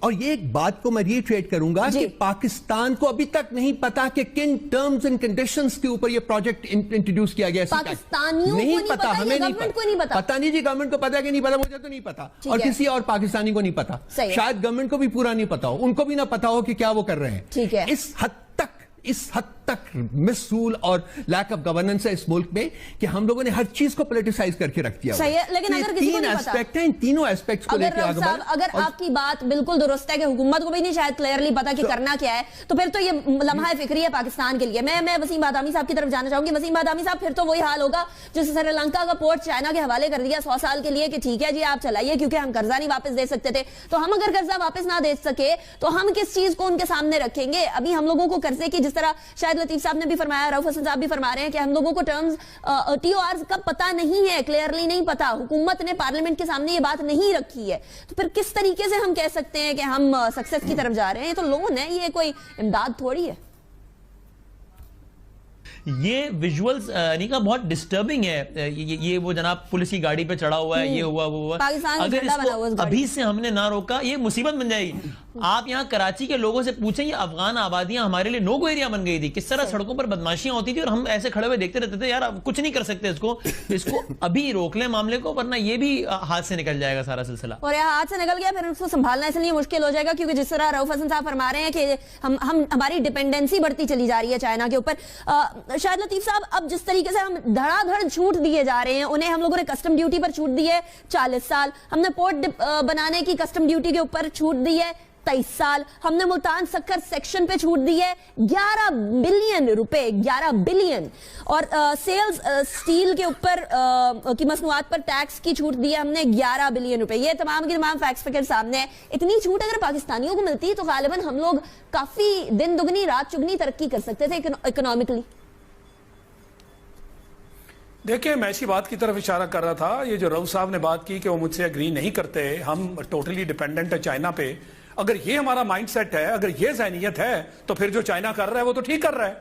اور یہ ایک بات کو میں ریٹریٹ کروں گا کہ پاکستان کو ابھی تک نہیں پتا کہ کن ٹرمز اینڈ کنڈیشنز کے اوپر یہ پروجیکٹ انٹروڈیوس کیا گیا. نہیں پتا, ہمیں نہیں پتا نہیں جی, گورنمنٹ کو پتا کہ نہیں پتا, مجھے تو نہیں پتا اور کسی اور پاکستانی کو نہیں پتا, شاید گورنمنٹ کو بھی پورا نہیں پتا ہو, ان کو بھی نہ پتا ہو کہ کیا وہ کر رہے ہیں. اس حد تک مسئول اور لیک آف گورننس ہے اس ملک میں کہ ہم لوگوں نے ہر چیز کو پولیٹیسائز کر کے رکھ دیا. لیکن اگر کسی کو نہیں پتا, ان تینوں ایسپیکٹس کو لے کے آگے بڑھ. اگر آپ کی بات بالکل درست ہے کہ حکومت کو بھی نہیں شاید کلیئرلی پتا کہ کرنا کیا ہے, تو پھر تو یہ لمحہ فکری ہے پاکستان کے لیے. میں وسیم بادامی صاحب کی طرف جانا چاہوں گی. وسیم بادامی صاحب, پھر تو وہی حال ہوگا جیسے سری لنکا کا پورٹ چائنا کے حوالے کر دیا 100 سال کے لیے کہ ٹھیک ہے جی آپ چلائیے, کیونکہ ہم قرضہ نہیں واپس دے سکتے تھے. تو ہم اگر قرضہ واپس نہ دے سکے تو ہم کس چیز کو ان کے سامنے رکھیں گے؟ ابھی ہم لوگوں کو قرضے کی, جس طرح شاید لطیف صاحب نے بھی فرمایا, رؤف حسن صاحب بھی فرما رہے ہیں کہ ہم لوگوں کو ٹرمز ٹی او آرز کا پتہ نہیں ہے, کلیئرلی نہیں پتا, حکومت نے پارلیمنٹ کے سامنے یہ بات نہیں رکھی ہے. تو پھر کس طریقے سے ہم کہہ سکتے ہیں کہ ہم سکسیس کی طرف جا رہے ہیں؟ یہ تو لون ہے, یہ کوئی امداد تھوڑی ہے. یہ ویژولز کا بہت ڈسٹربنگ ہے. یہ وہ جناب پولیس کی گاڑی پہ چڑھا ہوا ہے, یہ ہوا وہ ہوا. اگر اس کو ابھی سے ہم نے نہ روکا یہ مصیبت بن جائے گی. آپ یہاں کراچی کے لوگوں سے پوچھیں, یہ افغان آبادیاں ہمارے لیے نو گو ایریا بن گئی تھی, کس طرح سڑکوں پر بدماشیاں ہوتی تھی اور ہم ایسے کھڑے ہوئے دیکھتے رہتے تھے یار کچھ نہیں کر سکتے اس کو ابھی روک لیں معاملے کو, ورنہ یہ بھی ہاتھ سے نکل جائے گا سارا سلسلہ. اور یہ ہاتھ سے نکل گیا پھر اس کو سنبھالنا اس لیے مشکل ہو جائے گا, کیونکہ جس طرح رؤف حسن صاحب فرما رہے ہیں کہ ہماری ڈیپینڈنسی بڑھتی چلی جا رہی ہے چائنا کے اوپر. شاید لطیف صاحب, اب جس طریقے سے ہم دھڑا دھڑ چھوٹ دیے جا رہے ہیں, انہیں ہم لوگوں نے کسٹم ڈیوٹی پر چھوٹ دی ہے 40 سال, ہم نے پورٹ بنانے کی کسٹم ڈیوٹی کے اوپر چھوٹ دی ہے 23 سال, ہم نے ملتان سکر سیکشن پہ چھوٹ دی ہے 11 بلین روپے, 11 بلین, اور سیلز سٹیل کے اوپر کی مصنوعات پر ٹیکس کی چھوٹ دی ہے ہم نے 11 بلین روپے. یہ تمام کے تمام فیکٹس فگر سامنے ہیں. اتنی چھوٹ اگر پاکستانیوں کو ملتی تو غالباً ہم لوگ کافی دن دگنی رات چگنی ترقی کر سکتے تھے اکنامکلی. دیکھیں, میں اسی بات کی طرف اشارہ کر رہا تھا. یہ جو رؤف صاحب نے بات کی کہ وہ مجھ سے اگری نہیں کرتے, ہم ٹوٹلی ڈیپینڈنٹ ہے چائنا پہ. اگر یہ ہمارا مائنڈ سیٹ ہے, اگر یہ ذہنیت ہے, تو پھر جو چائنا کر رہا ہے وہ تو ٹھیک کر رہا ہے.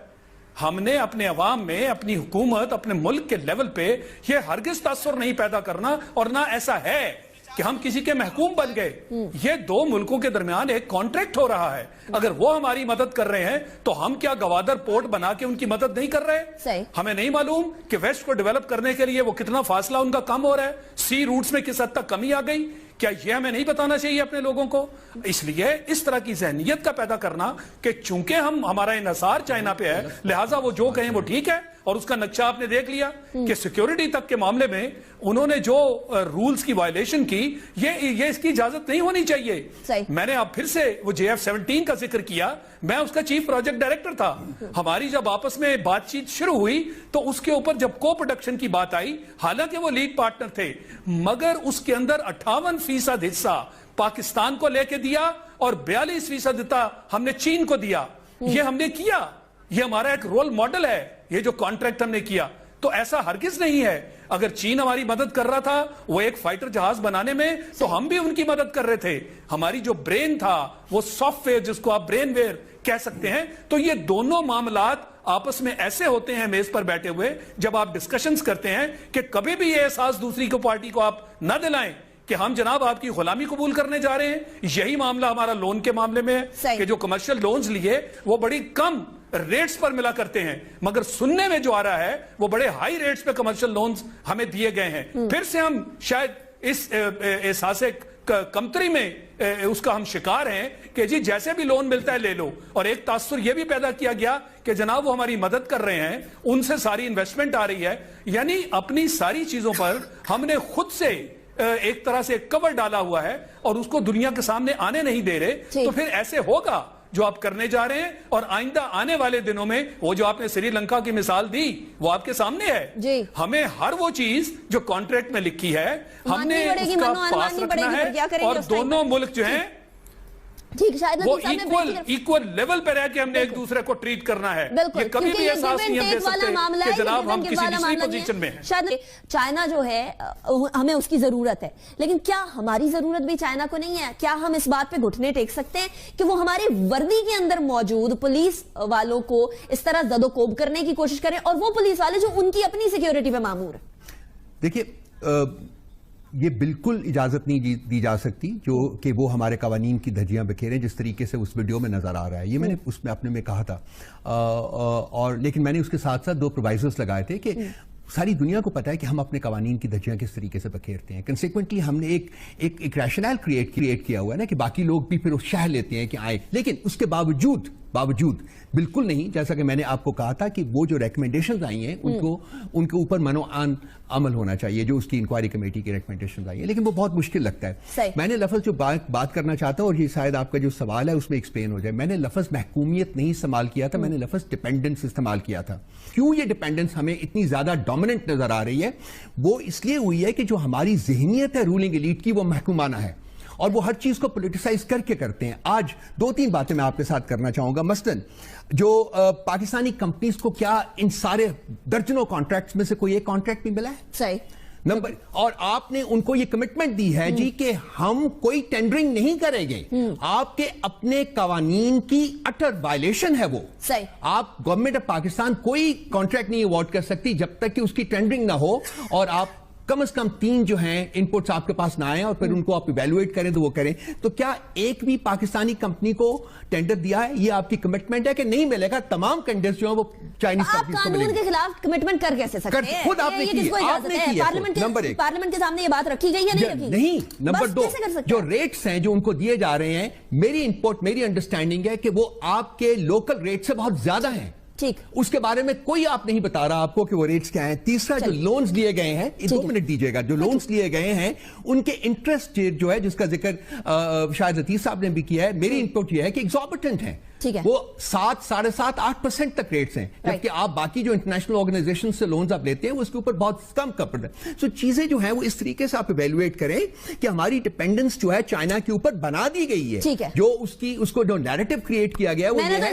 ہم نے اپنے عوام میں, اپنی حکومت, اپنے ملک کے لیول پہ یہ ہرگز تاثر نہیں پیدا کرنا, اور نہ ایسا ہے کہ ہم کسی کے محکوم بن گئے. یہ دو ملکوں کے درمیان ایک کانٹریکٹ ہو رہا ہے. اگر وہ ہماری مدد کر رہے ہیں تو ہم کیا گوادر پورٹ بنا کے ان کی مدد نہیں کر رہے؟ ہمیں نہیں معلوم کہ ویسٹ کو ڈیولپ کرنے کے لیے وہ کتنا فاصلہ ان کا کم ہو رہا ہے, سی روٹس میں کس حد تک کمی آ گئی؟ کیا یہ ہمیں نہیں بتانا چاہیے اپنے لوگوں کو؟ اس لیے اس طرح کی ذہنیت کا پیدا کرنا کہ چونکہ ہمارا انحصار چائنا پہ ہے لہٰذا وہ جو کہیں وہ ٹھیک ہے, اور اس کا نقشہ آپ نے دیکھ لیا کہ سیکیورٹی تک کے معاملے میں انہوں نے جو رولز کی وائلیشن کی, یہ اس کی اجازت نہیں ہونی چاہیے. میں نے اب پھر سے وہ JF-17 کا ذکر کیا, میں اس کا چیف پروجیکٹ ڈائریکٹر تھا. ہماری جب آپس میں بات چیت شروع ہوئی تو اس کے اوپر جب کو پروڈکشن کی بات آئی, حالانکہ وہ لیڈ پارٹنر تھے, مگر اس کے اندر 58% حصہ پاکستان کو لے کے دیا اور 42% حصہ ہم نے چین کو دیا. یہ ہم نے کیا, یہ ہمارا ایک رول ماڈل ہے, یہ جو کانٹریکٹ ہم نے کیا. تو ایسا ہرگز نہیں ہے. اگر چین ہماری مدد کر رہا تھا وہ ایک فائٹر جہاز بنانے میں, تو ہم بھی ان کی مدد کر رہے تھے. ہماری جو برین تھا وہ سافٹ ویئر, جس کو آپ برین ویئر کہہ سکتے ہیں. تو یہ دونوں معاملات آپس میں ایسے ہوتے ہیں میز پر بیٹھے ہوئے جب آپ ڈسکشنز کرتے ہیں کہ کبھی بھی یہ احساس دوسری کو پارٹی کو آپ نہ دلائیں کہ ہم جناب آپ کی غلامی قبول کرنے جا رہے ہیں. یہی معاملہ ہمارا لون کے معاملے میں ہے کہ جو کمرشل لونز لیے وہ بڑی کم ریٹس پر ملا کرتے ہیں, مگر سننے میں جو آ رہا ہے وہ بڑے ہائی ریٹس پہ کمرشل لونز ہمیں دیے گئے ہیں. پھر سے ہم شاید اس احساس کمتری میں اس کا ہم شکار ہیں کہ جی جیسے بھی لون ملتا ہے لے لو. اور ایک تاثر یہ بھی پیدا کیا گیا کہ جناب وہ ہماری مدد کر رہے ہیں, ان سے ساری انویسٹمنٹ آ رہی ہے. یعنی اپنی ساری چیزوں پر ہم نے خود سے ایک طرح سے کور ڈالا ہوا ہے اور اس کو دنیا کے سامنے آنے نہیں دے رہے. تو پھر ایسے ہوگا جو آپ کرنے جا رہے ہیں, اور آئندہ آنے والے دنوں میں وہ جو آپ نے سری لنکا کی مثال دی وہ آپ کے سامنے ہے. ہمیں ہر وہ چیز جو کانٹریکٹ میں لکھی ہے ہم نے اس کا پاس رکھنا ہے, اور دونوں ملک جو ہیں وہ ایکول لیول پہ رہ کے ہم نے ایک دوسرے کو ٹریٹ کرنا ہے. یہ کبھی بھی احساس نہیں ہم دے سکتے کہ جناب ہم کسی دوسری پوزیشن میں ہیں. شاید چائنا جو ہے ہمیں اس کی ضرورت ہے, لیکن کیا ہماری ضرورت بھی چائنا کو نہیں ہے؟ کیا ہم اس بات پہ گھٹنے ٹیک سکتے ہیں کہ وہ ہماری وردی کے اندر موجود پولیس والوں کو اس طرح زد و کوب کرنے کی کوشش کریں, اور وہ پولیس والے جو ان کی اپنی سیکیورٹی پہ مامور ہیں؟ دیکھیے یہ بالکل اجازت نہیں دی جا سکتی جو کہ وہ ہمارے قوانین کی دھجیاں بکھیریں جس طریقے سے اس ویڈیو میں نظر آ رہا ہے. یہ میں نے اس میں اپنے میں کہا تھا, اور لیکن میں نے اس کے ساتھ ساتھ 2 پرووائزرز لگائے تھے کہ ساری دنیا کو پتا ہے کہ ہم اپنے قوانین کی دھجیاں کس طریقے سے بکھیرتے ہیں. کنسیکوینٹلی ہم نے ایک ریشنل کریٹ کیا ہوا ہے نا کہ باقی لوگ بھی پھر شہ لیتے ہیں کہ آئے, لیکن اس کے باوجود بالکل نہیں, جیسا کہ میں نے آپ کو کہا تھا کہ وہ جو ریکمنڈیشنز آئی ہیں ان کے اوپر منوعان عمل ہونا چاہیے جو اس کی انکوائری کمیٹی کی ریکمنڈیشنز آئی ہیں, لیکن وہ بہت مشکل لگتا ہے. میں نے لفظ جو بات کرنا چاہتا ہوں, اور یہ شاید آپ کا جو سوال ہے اس میں ایکسپلین ہو جائے, میں نے لفظ محکومیت نہیں استعمال کیا تھا, میں نے لفظ ڈیپینڈنس استعمال کیا تھا. کیوں یہ ڈیپینڈنس ہمیں اتنی زیادہ ڈومیننٹ نظر آ رہی ہے؟ وہ اس لیے ہوئی ہے کہ جو ہماری ذہنیت ہے رولنگ ایلیٹ کی وہ محکومانہ ہے, اور وہ ہر چیز کو پولیٹیسائز کر کے کرتے ہیں. آج 2-3 باتیں میں آپ کے ساتھ کرنا چاہوں گا. مثلاً جو پاکستانی کمپنیز کو کیا ان سارے درجنوں کانٹریکٹس میں سے کوئی ایک کانٹریکٹ بھی ملا ہے؟ صحیح نمبر, اور آپ نے ان کو یہ کمٹمنٹ دی ہے جی کہ ہم کوئی ٹینڈرنگ نہیں کریں گے. آپ کے اپنے قوانین کی اٹر وائلیشن ہے وہ. صحیح, آپ گورنمنٹ آف پاکستان کوئی کانٹریکٹ نہیں ایوارڈ کر سکتی جب تک کہ اس کی ٹینڈرنگ نہ ہو, اور آپ کم از کم 3 جو ہیں انپوٹس آپ کے پاس نہ آئیں اور پھر ان کو آپ ایویلویٹ کریں تو وہ کریں. تو کیا ایک بھی پاکستانی کمپنی کو ٹینڈر دیا ہے؟ یہ آپ کی کمٹمنٹ ہے کہ نہیں ملے گا؟ تمام ٹینڈرز جو ہیں وہ چائنیز کمپنیز کو ملیں گے. قانون کے خلاف کمٹمنٹ کر کیسے سکتے ہیں؟ خود آپ نے کی ہے. نمبر 1, پارلیمنٹ کے سامنے یہ بات رکھی گئی ہے نہیں. نمبر 2, جو ریٹس ہیں جو ان کو دیے جا رہے ہیں, میری انڈرسٹینڈنگ ہے کہ وہ آپ کے لوکل ریٹ سے بہت زیادہ ہیں. اس کے بارے میں کوئی آپ نہیں بتا رہا آپ کو کہ وہ ریٹس کیا ہیں. تیسرا, جو لونز لیے گئے ہیں, 2 منٹ دیجئے گا, جو لونز لیے گئے ہیں ان کے انٹرسٹ جو ہے جس کا ذکر شاید لطیف صاحب نے بھی کیا ہے, میری انپوٹ یہ ہے کہ ایگزوربیٹنٹ ہیں. وہ 7, 7.5-8% تک ریٹس ہیں, جبکہ آپ باقی جو انٹرنیشنل آرگنائزیشن سے لونز آپ لیتے ہیں وہ اس کے اوپر بہت کم کپڑ ہے. سو چیزیں جو ہیں وہ اس طریقے سے آپ ایویلویٹ کریں کہ ہماری ڈیپینڈنس جو ہے چائنا کے اوپر بنا دی گئی ہے, جو اس کو جو نیریٹو کریٹ کیا گیا وہ یہ ہے,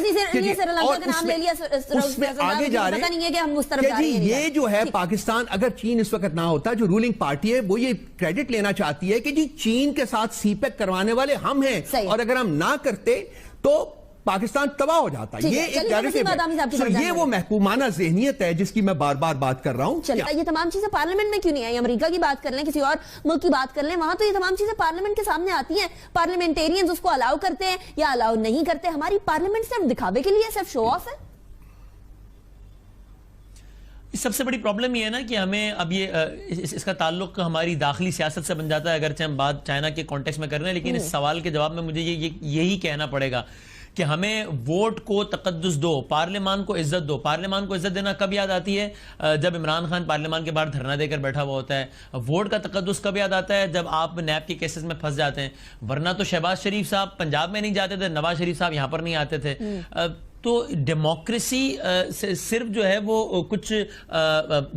اس میں آگے جا رہے ہیں کہ یہ جو ہے پاکستان, اگر چین اس وقت نہ ہوتا, جو رولنگ پارٹی ہے وہ یہ کریڈٹ لینا چاہتی ہے کہ جی چین کے ساتھ سی پیک کروانے والے ہم ہیں, اور اگر ہم نہ کرتے تو پاکستان تباہ ہو جاتا. یہ ایک ڈائریکٹو ہے, یہ وہ محکومانہ ذہنیت ہے جس کی میں بار بار بات کر رہا ہوں. یہ تمام چیزیں پارلیمنٹ میں کیوں نہیں آئی؟ امریکہ کی بات کر لیں, کسی اور ملک کی بات کر لیں, وہاں تو یہ تمام چیزیں پارلیمنٹ کے سامنے آتی ہیں. پارلیمنٹیرینز اس کو الاؤ کرتے ہیں یا الاؤ نہیں کرتے. ہماری پارلیمنٹ صرف دکھاوے کے لیے, صرف شو آف ہے. سب سے بڑی پرابلم یہ ہے نا کہ ہمیں اب یہ اس کا تعلق ہماری داخلی سیاست سے بن جاتا ہے, اگرچہ ہم بات چائنا کے کانٹیکسٹ میں کر رہے ہیں, لیکن اس سوال کے جواب میں مجھے یہی کہنا پڑے گا کہ ہمیں ووٹ کو تقدس دو, پارلیمان کو عزت دو. پارلیمان کو عزت دینا کب یاد آتی ہے؟ جب عمران خان پارلیمان کے باہر دھرنا دے کر بیٹھا ہوا ہوتا ہے. ووٹ کا تقدس کب یاد آتا ہے؟ جب آپ نیب کے کیسز میں پھنس جاتے ہیں. ورنہ تو شہباز شریف صاحب پنجاب میں نہیں جاتے تھے, نواز شریف صاحب یہاں پر نہیں آتے تھے. تو ڈیموکریسی صرف جو ہے وہ کچھ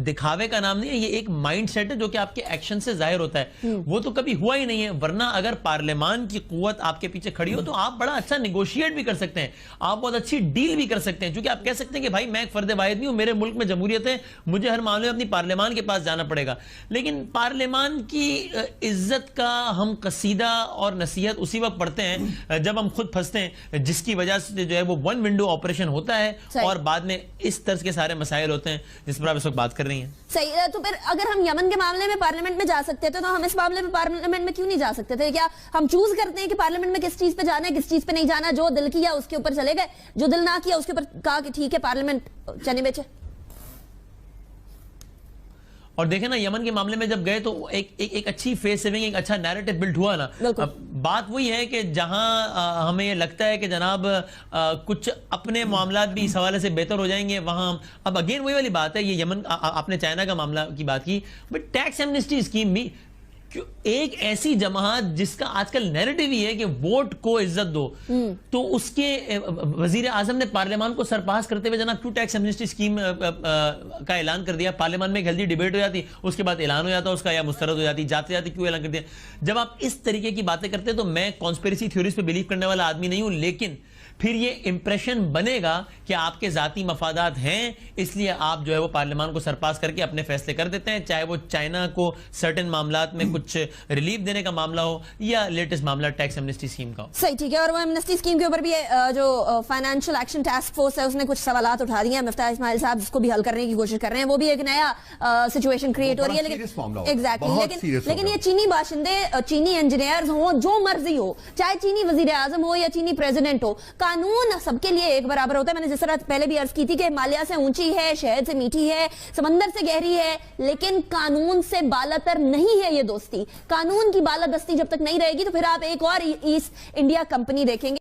دکھاوے کا نام نہیں ہے, یہ ایک مائنڈ سیٹ ہے جو کہ آپ کے ایکشن سے ظاہر ہوتا ہے. وہ تو کبھی ہوا ہی نہیں ہے. ورنہ اگر پارلیمان کی قوت آپ کے پیچھے کھڑی ہو تو آپ بڑا اچھا نیگوشیٹ بھی کر سکتے ہیں, آپ بہت اچھی ڈیل بھی کر سکتے ہیں, چونکہ آپ کہہ سکتے ہیں کہ بھائی میں ایک فرد واحد نہیں ہوں, میرے ملک میں جمہوریت ہے, مجھے ہر معاملے میں اپنی پارلیمان کے پاس جانا پڑے گا. لیکن پارلیمان کی عزت کا ہم قصیدہ اور نصیحت اسی وقت پڑھتے ہیں جب ہم خود پھنستے ہیں, جس کی وجہ سے جو ہے وہ ون ونڈو آپریشن ہوتا ہے اور بعد میں اس طرز کے سارے مسائل ہوتے ہیں جس پر آپ اس وقت بات کر رہی ہیں. صحیح. تو پھر اگر ہم یمن کے معاملے میں پارلیمنٹ میں جا سکتے تھے تو ہم اس معاملے میں پارلیمنٹ میں کیوں نہیں جا سکتے تھے؟ کیا ہم چوز کرتے ہیں کہ پارلیمنٹ میں کس چیز پہ جانا ہے, کس چیز پہ نہیں جانا؟ جو دل کیا اس کے اوپر چلے گئے, جو دل نہ کیا اس کے اوپر کہا کہ ٹھیک ہے پارلیمنٹ چنے بیچے. اور دیکھیں نا یمن کے معاملے میں جب گئے تو ایک اچھی فیس سیونگ, ایک اچھا نیریٹو بلڈ ہوا نا. بات وہی ہے کہ جہاں ہمیں یہ لگتا ہے کہ جناب کچھ اپنے معاملات بھی اس حوالے سے بہتر ہو جائیں گے, وہاں اب اگین وہی والی بات ہے. یہ یمن, آپ نے چائنا کا معاملہ کی بات کی, بٹ ٹیکس ایمنسٹی اسکیم بھی ایک ایسی جماعت جس کا آج کل نیریٹو ہی ہے کہ ووٹ کو عزت دو, تو اس کے وزیر اعظم نے پارلیمان کو سرپاس کرتے ہوئے جناب کیوں ٹیکس ایمنسٹی اسکیم کا اعلان کر دیا؟ پارلیمان میں ایک ہیلدی ڈیبیٹ ہو جاتی, اس کے بعد اعلان ہو جاتا اس کا, یا مسترد ہو جاتی, جاتے جاتے کیوں اعلان کر دیا؟ جب آپ اس طریقے کی باتیں کرتے ہیں تو میں کانسپیریسی تھیوریز پہ بلیو کرنے والا آدمی نہیں ہوں, لیکن پھر یہ امپریشن بنے گا کہ آپ کے ذاتی مفادات ہیں، اس لیے آپ جو ہے وہ پارلیمان کو سرپاس کر کے اپنے فیصلے کر دیتے ہیں، چاہے وہ چائنا کو سرٹن معاملات میں کچھ ریلیف دینے کا معاملہ ہو یا لیٹسٹ معاملہ ٹیکس ایمنسٹی اسکیم کا ہو۔ صحیح، ٹھیک ہے۔ اور وہ ایمنسٹی اسکیم کے اوپر بھی جو فائنینشیل ایکشن ٹاسک فورس ہے اس نے کچھ سوالات اٹھا دیے ہیں، مفتاح اسماعیل صاحب جس کو بھی حل کرنے کی کوشش کر رہے ہیں، وہ بھی ایک نیا سچویشن کریٹ ہو رہی ہے، لیکن یہ چینی باشندے، چینی انجینئرز ہوں، جو مرضی ہو، چاہے چینی وزیر اعظم ہو یا چینی پریزیڈنٹ ہو، قانون سب کے لیے ایک برابر ہوتا ہے۔ میں نے جس طرح پہلے بھی عرض کی تھی کہ ہمالیہ سے اونچی ہے، شہد سے میٹھی ہے، سمندر سے گہری ہے، لیکن قانون سے بالاتر نہیں ہے یہ دوستی۔ قانون کی بالادستی جب تک نہیں رہے گی تو پھر آپ ایک اور ایسٹ انڈیا کمپنی دیکھیں گے